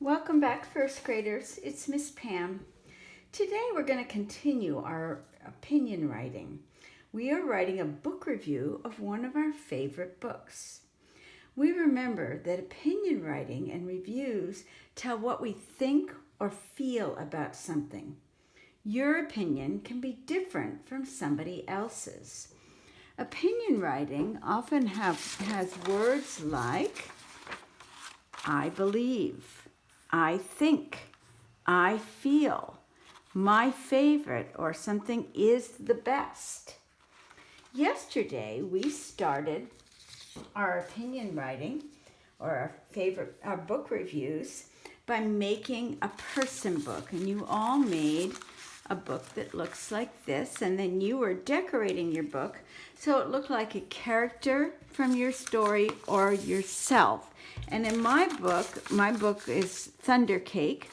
Welcome back, first graders. It's Miss Pam. Today we're going to continue our opinion writing. We are writing a book review of one of our favorite books. We remember that opinion writing and reviews tell what we think or feel about something. Your opinion can be different from somebody else's. Opinion writing often has words like I believe, I think, I feel, my favorite, or something is the best. Yesterday, we started our opinion writing, or our book reviews, by making a person book. And you all made a book that looks like this, and then you were decorating your book so it looked like a character from your story or yourself. And in my book is Thunder Cake,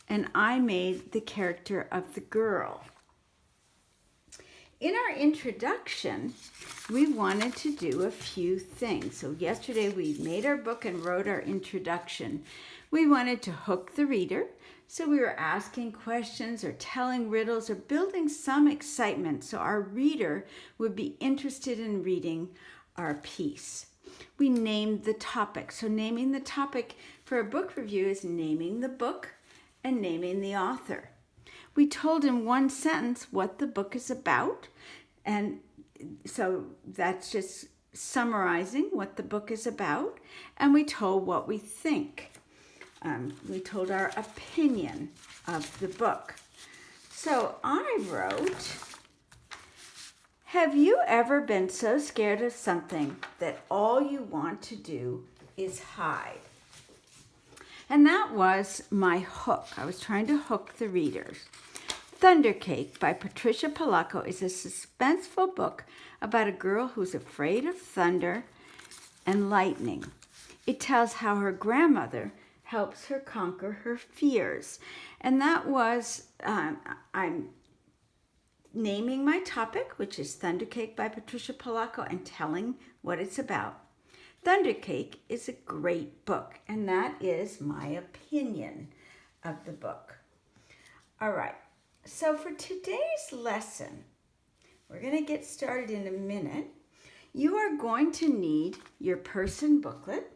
and I made the character of the girl. In our introduction, we wanted to do a few things. So yesterday we made our book and wrote our introduction. We wanted to hook the reader, so we were asking questions or telling riddles or building some excitement so our reader would be interested in reading our piece. We named the topic. So naming the topic for a book review is naming the book and naming the author. We told in one sentence what the book is about, and so that's just summarizing what the book is about, and we told what we think. We told our opinion of the book. So I wrote, have you ever been so scared of something that all you want to do is hide? And that was my hook. I was trying to hook the readers. Thunder Cake by Patricia Polacco is a suspenseful book about a girl who's afraid of thunder and lightning. It tells how her grandmother helps her conquer her fears. And that was, I'm naming my topic, which is Thunder Cake by Patricia Polacco, and telling what it's about. Thunder Cake is a great book, and that is my opinion of the book. All right, so for today's lesson, we're going to get started in a minute. You are going to need your person booklet.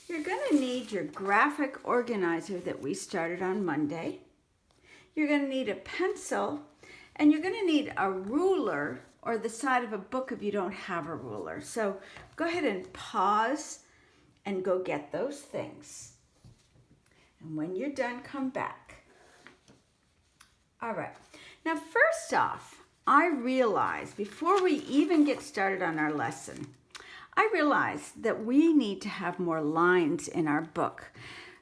You're going to need your graphic organizer that we started on Monday. You're going to need a pencil, and you're going to need a ruler or the side of a book if you don't have a ruler. So go ahead and pause and go get those things. And when you're done, come back. All right. Now, first off, I realized before we even get started on our lesson, I realized that we need to have more lines in our book.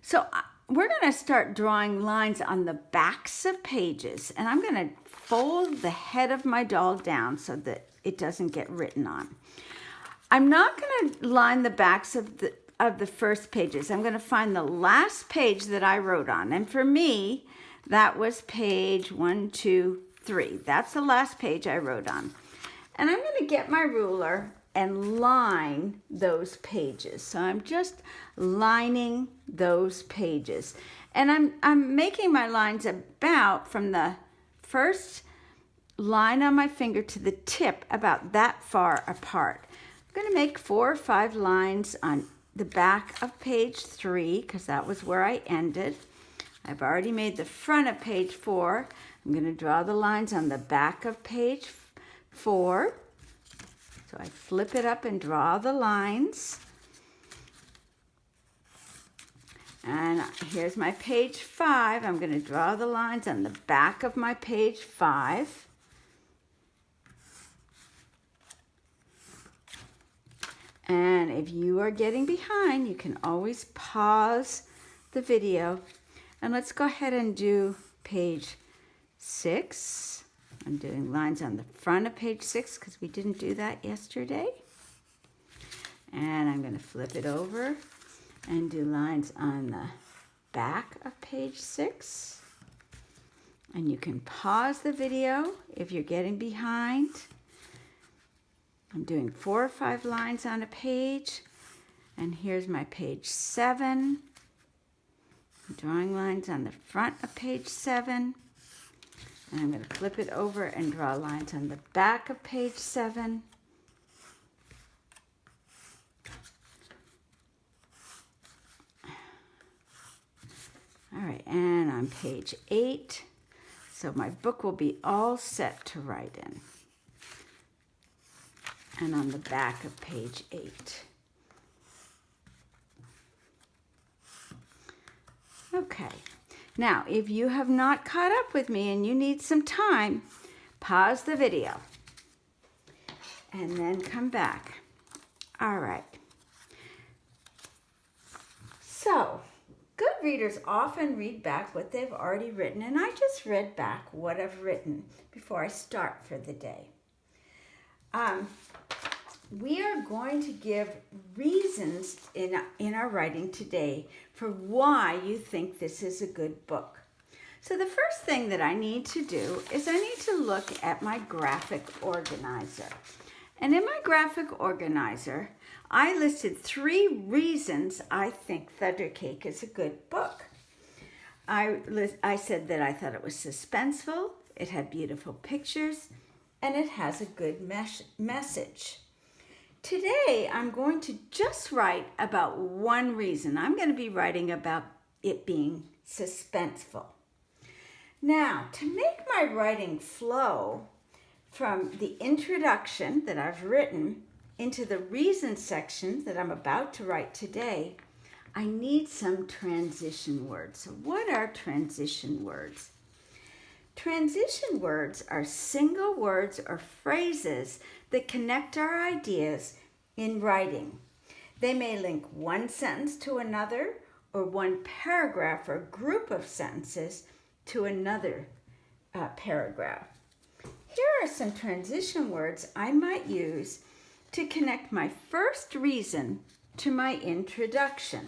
So we're going to start drawing lines on the backs of pages, and I'm going to fold the head of my doll down so that it doesn't get written on. I'm not going to line the backs of the first pages. I'm going to find the last page that I wrote on, and for me, that was page 1, 2, 3. That's the last page I wrote on. And I'm going to get my ruler and line those pages. So I'm just lining those pages. And I'm making my lines about from the first line on my finger to the tip, about that far apart. I'm going to make 4 or 5 lines on the back of page 3 because that was where I ended. I've already made the front of page 4. I'm going to draw the lines on the back of page 4. So I flip it up and draw the lines. And here's my page 5. I'm going to draw the lines on the back of my page 5. And if you are getting behind, you can always pause the video. And let's go ahead and do page 6. I'm doing lines on the front of page 6 because we didn't do that yesterday. And I'm going to flip it over and do lines on the back of page 6. And you can pause the video if you're getting behind. I'm doing 4 or 5 lines on a page. And here's my page 7. I'm drawing lines on the front of page 7. And I'm going to flip it over and draw lines on the back of page 7. All right, and on page 8, so my book will be all set to write in. And on the back of page 8. Okay, now if you have not caught up with me and you need some time, pause the video and then come back. All right. So, good readers often read back what they've already written, and I just read back what I've written before I start for the day. We are going to give reasons in our writing today for why you think this is a good book. So the first thing that I need to do is I need to look at my graphic organizer. And in my graphic organizer, I listed 3 reasons I think Thundercake is a good book. I said that I thought it was suspenseful, it had beautiful pictures, and it has a good message. Today, I'm going to just write about one reason. I'm going to be writing about it being suspenseful. Now, to make my writing flow from the introduction that I've written into the reason section that I'm about to write today, I need some transition words. So what are transition words? Transition words are single words or phrases that connect our ideas in writing. They may link one sentence to another or one paragraph or group of sentences to another paragraph. Here are some transition words I might use to connect my first reason to my introduction.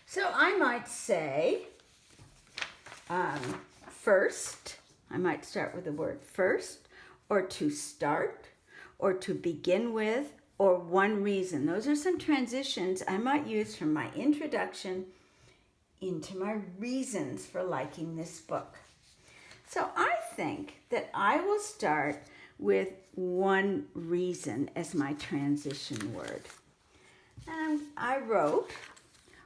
So I might say, first, I might start with the word first, or to start, or to begin with, or one reason. Those are some transitions I might use from my introduction into my reasons for liking this book. So I think that I will start with one reason as my transition word. And I wrote,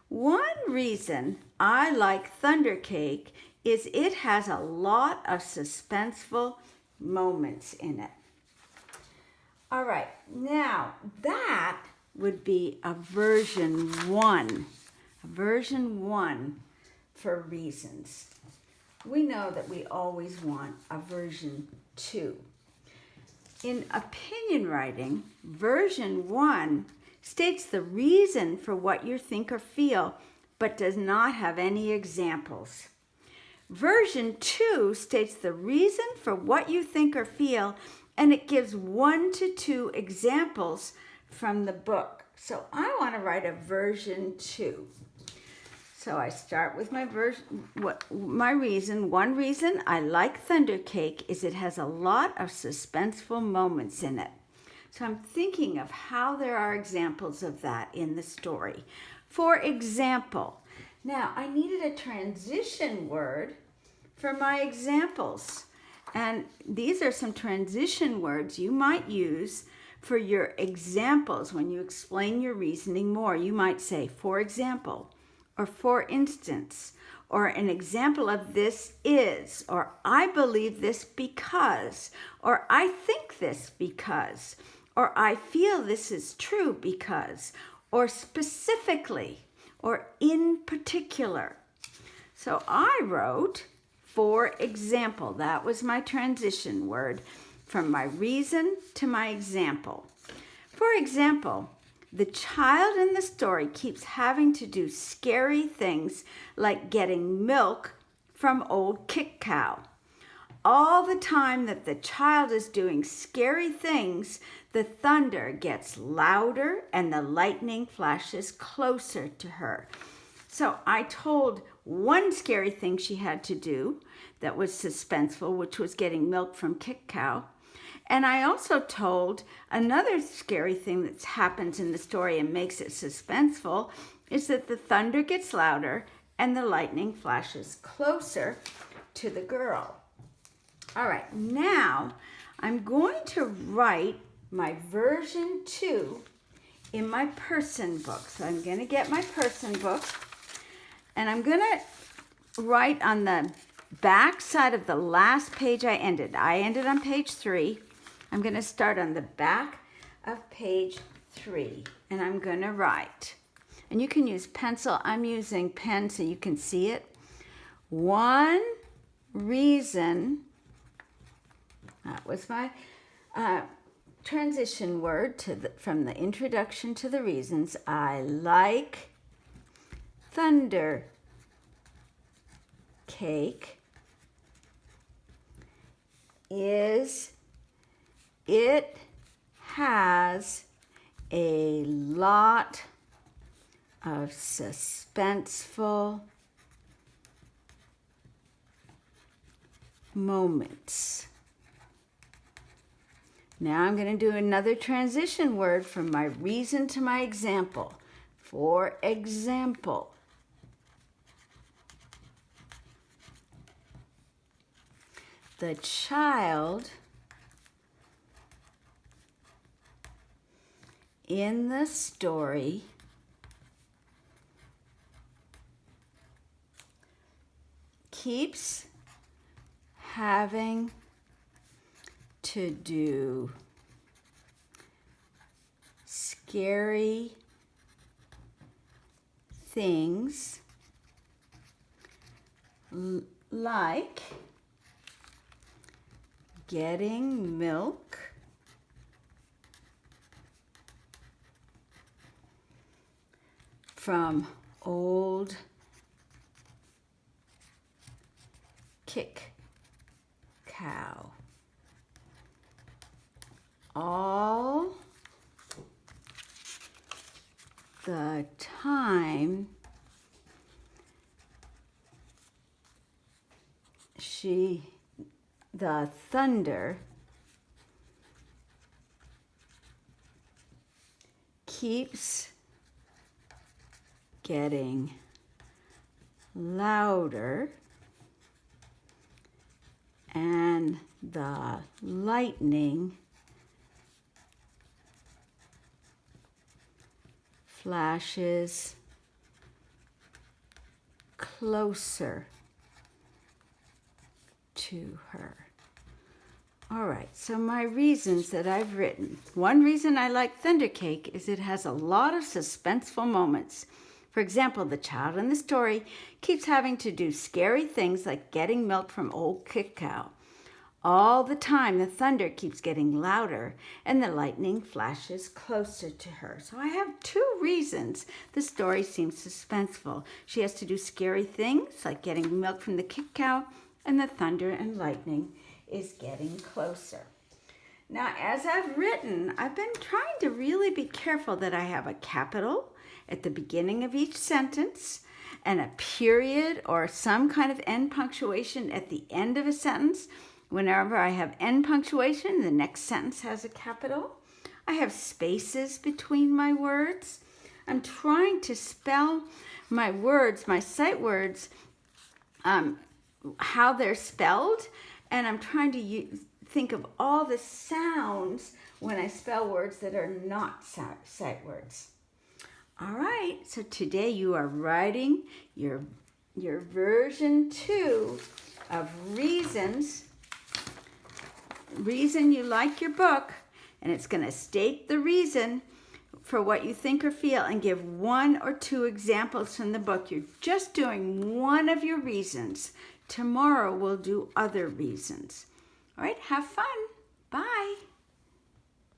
one reason I like Thundercake is it has a lot of suspenseful moments in it. All right, now that would be a version 1. A version 1 for reasons. We know that we always want a version 2. In opinion writing, version 1 states the reason for what you think or feel, but does not have any examples. Version 2 states the reason for what you think or feel, and it gives 1 to 2 examples from the book. So I want to write a version 2. So I start with my reason. One reason I like Thundercake is it has a lot of suspenseful moments in it. So I'm thinking of how there are examples of that in the story. For example, now I needed a transition word for my examples. And these are some transition words you might use for your examples when you explain your reasoning more. You might say, for example, or for instance, or an example of this is, or I believe this because, or I think this because, or I feel this is true because, or specifically, or in particular. So I wrote, for example. That was my transition word from my reason to my example. For example, the child in the story keeps having to do scary things like getting milk from old Kick Cow. All the time that the child is doing scary things, the thunder gets louder and the lightning flashes closer to her. So I told one scary thing she had to do that was suspenseful, which was getting milk from Kick Cow. And I also told another scary thing that happens in the story and makes it suspenseful is that the thunder gets louder and the lightning flashes closer to the girl. All right, now I'm going to write my version 2 in my person book. So I'm going to get my person book, and I'm going to write on the back side of the last page I ended. I ended on page 3. I'm going to start on the back of page 3, and I'm going to write. And you can use pencil. I'm using pen so you can see it. One reason, that was my transition word from the introduction to the reasons I like thunder cake is it has a lot of suspenseful moments. Now I'm going to do another transition word from my reason to my example. For example, the child in the story keeps having to do scary things like getting milk from old kick cow. All the time the thunder keeps getting louder and the lightning flashes closer to her. All right, so my reasons that I've written. One reason I like thunder cake is it has a lot of suspenseful moments. For example, the child in the story keeps having to do scary things like getting milk from old kick cow. All the time, the thunder keeps getting louder and the lightning flashes closer to her. So I have 2 reasons the story seems suspenseful. She has to do scary things like getting milk from the kick cow, and the thunder and lightning is getting closer. Now, as I've written, I've been trying to really be careful that I have a capital at the beginning of each sentence and a period or some kind of end punctuation at the end of a sentence. Whenever I have end punctuation, the next sentence has a capital. I have spaces between my words. I'm trying to spell my words, my sight words, how they're spelled, and I'm trying to think of all the sounds when I spell words that are not sight words. All right, so today you are writing your version 2 of reason you like your book, and it's going to state the reason for what you think or feel and give 1 or 2 examples from the book. You're just doing one of your reasons. Tomorrow we'll do other reasons. All right, have fun. Bye.